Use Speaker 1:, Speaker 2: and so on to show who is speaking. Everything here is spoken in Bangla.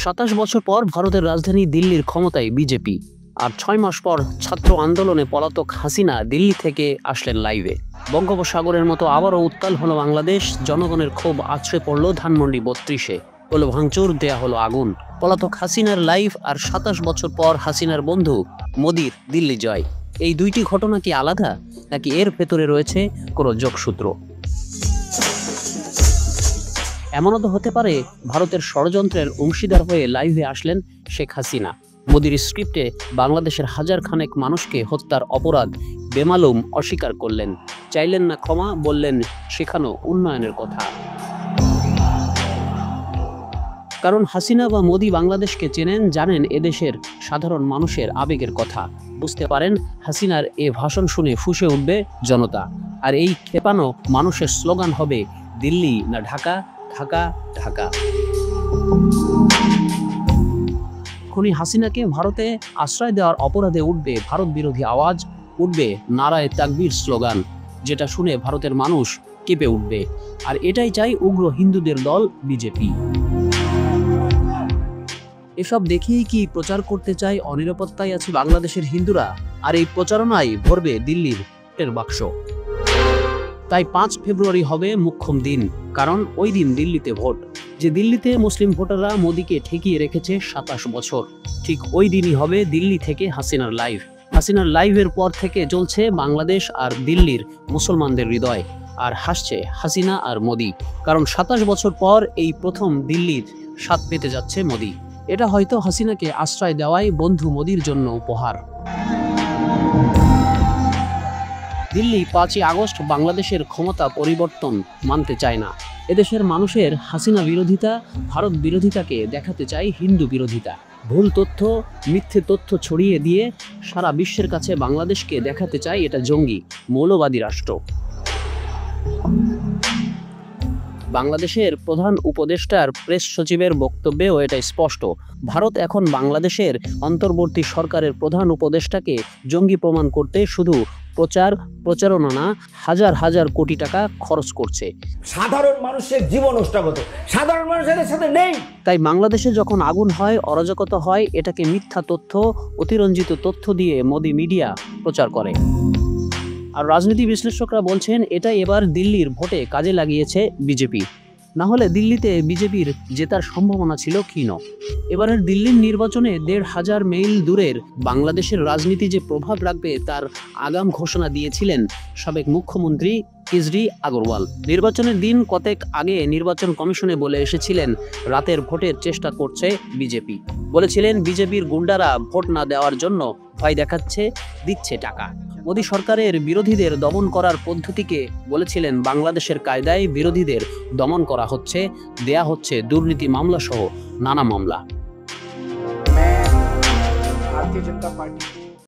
Speaker 1: 27 বছর পর ভারতের রাজধানী দিল্লির ক্ষমতায় বিজেপি, আর 6 মাস পর ছাত্র আন্দোলনে পলাতক হাসিনা দিল্লি থেকে আসলেন লাইভে। বঙ্গোপসাগরের মতো আবারও উত্তাল হলো বাংলাদেশ। জনগণের ক্ষোভ আছড়ে পড়ল ধানমন্ডি 32-এ। হলো ভাঙচুর, দেয়া হলো আগুন। পলাতক হাসিনার লাইভ আর 27 বছর পর হাসিনার বন্ধু মোদির দিল্লি জয়, এই দুইটি ঘটনা কি আলাদা, নাকি এর ভেতরে রয়েছে কোনো যোগসূত্র? এমনও তো হতে পারে ভারতের ষড়যন্ত্রের অংশীদার হয়ে লাইভে আসলেন শেখ হাসিনা। মোদির স্ক্রিপ্টে বাংলাদেশের হাজার খানেক মানুষকে হত্যার অপরাধ বেমালুম অস্বীকার করলেন। চাইলেন না ক্ষমা, বললেন শেখানো উন্নয়নের কথা। কারণ হাসিনা বা মোদি বাংলাদেশকে চেনেন, জানেন এদেশের সাধারণ মানুষের আবেগের কথা। বুঝতে পারেন হাসিনার এ ভাষণ শুনে ফুঁসে উঠবে জনতা, আর এই খেপানো মানুষের স্লোগান হবে দিল্লি না ঢাকা, ঢাকা ঢাকা। খুনি হাসিনাকে ভারতে আশ্রয় দেওয়ার অপরাধে উঠবে ভারত বিরোধী আওয়াজ, উঠবে নারায়ে তাকবীর স্লোগান, যেটা শুনে ভারতের মানুষ কেঁপে উঠবে। আর এটাই চাই উগ্র হিন্দুদের দল বিজেপি। এসব দেখেই কি প্রচার করতে চায় অনিরাপত্তায় আছে বাংলাদেশের হিন্দুরা, আর এই প্রচারণায় ভরবে দিল্লির ভোটের বাক্স। তাই 5 ফেব্রুয়ারি হবে মোক্ষম দিন, কারণ ওই দিন দিল্লিতে ভোট। যে দিল্লিতে মুসলিম ভোটাররা মোদিকে ঠেকিয়ে রেখেছে 27 বছর, ঠিক ওই দিনই হবে দিল্লি থেকে হাসিনার লাইভ। হাসিনার লাইভের পর থেকে জ্বলছে বাংলাদেশ আর দিল্লির মুসলমানদের হৃদয়, আর হাসছে হাসিনা আর মোদি। কারণ 27 বছর পর এই প্রথম দিল্লির স্বাদ পেতে যাচ্ছে মোদি। এটা হয়তো হাসিনাকে আশ্রয় দেওয়াই বন্ধু মোদির জন্য উপহার। দিল্লি 5ই আগস্ট বাংলাদেশের ক্ষমতা পরিবর্তন মানতে চায় না। এদেশের মানুষের হাসিনা বিরোধিতা, ভারত বিরোধিতাকে দেখাতে চায় হিন্দু বিরোধিতা। ভুল তথ্য, মিথ্যে তথ্য ছড়িয়ে দিয়ে সারা বিশ্বের কাছে বাংলাদেশকে দেখাতে চায় এটা জঙ্গি, মৌলবাদী রাষ্ট্র। বাংলাদেশের প্রধান উপদেষ্টার প্রেস সচিবের বক্তব্যেও এটা স্পষ্ট। ভারত এখন বাংলাদেশের অন্তর্বর্তী সরকারের প্রধান উপদেষ্টাকে জঙ্গি প্রমাণ করতে শুধু প্রচারণা না, হাজার হাজার কোটি টাকা খরচ করছে।
Speaker 2: সাধারণ মানুষের জীবন নষ্টগত, সাধারণ মানুষের সাথে নেই।
Speaker 1: তাই বাংলাদেশে যখন আগুন হয়, অরাজকতা হয়, এটাকে মিথ্যা তথ্য, অতিরঞ্জিত তথ্য দিয়ে মোদি মিডিয়া প্রচার করে। আর রাজনীতি বিশ্লেষকরা বলছেন এটা এবার দিল্লির ভোটে কাজে লাগিয়েছে বিজেপি। না হলে দিল্লিতে বিজেপির জেতার সম্ভাবনা ছিল ক্ষীণ। এবারের দিল্লির নির্বাচনে 1,500 মাইল দূরের বাংলাদেশের রাজনীতি যে প্রভাব রাখবে তার আগাম ঘোষণা দিয়েছিলেন সাবেক মুখ্যমন্ত্রী কেজরি আগরওয়াল। নির্বাচনের দিন কতক আগে নির্বাচন কমিশনে বলে এসেছিলেন রাতের ভোটের চেষ্টা করছে বিজেপি। বলেছিলেন বিজেপির গুন্ডারা ভোট না দেওয়ার জন্য ভয় দেখাচ্ছে, দিচ্ছে টাকা। মোদি সরকারের বিরোধীদের দমন করার পদ্ধতিকে বলেছিলেন বাংলাদেশের কায়দায় বিরোধীদের দমন করা হচ্ছে, দেয়া হচ্ছে দুর্নীতি মামলা সহ নানা মামলা।
Speaker 3: भारतीय जनता पार्टी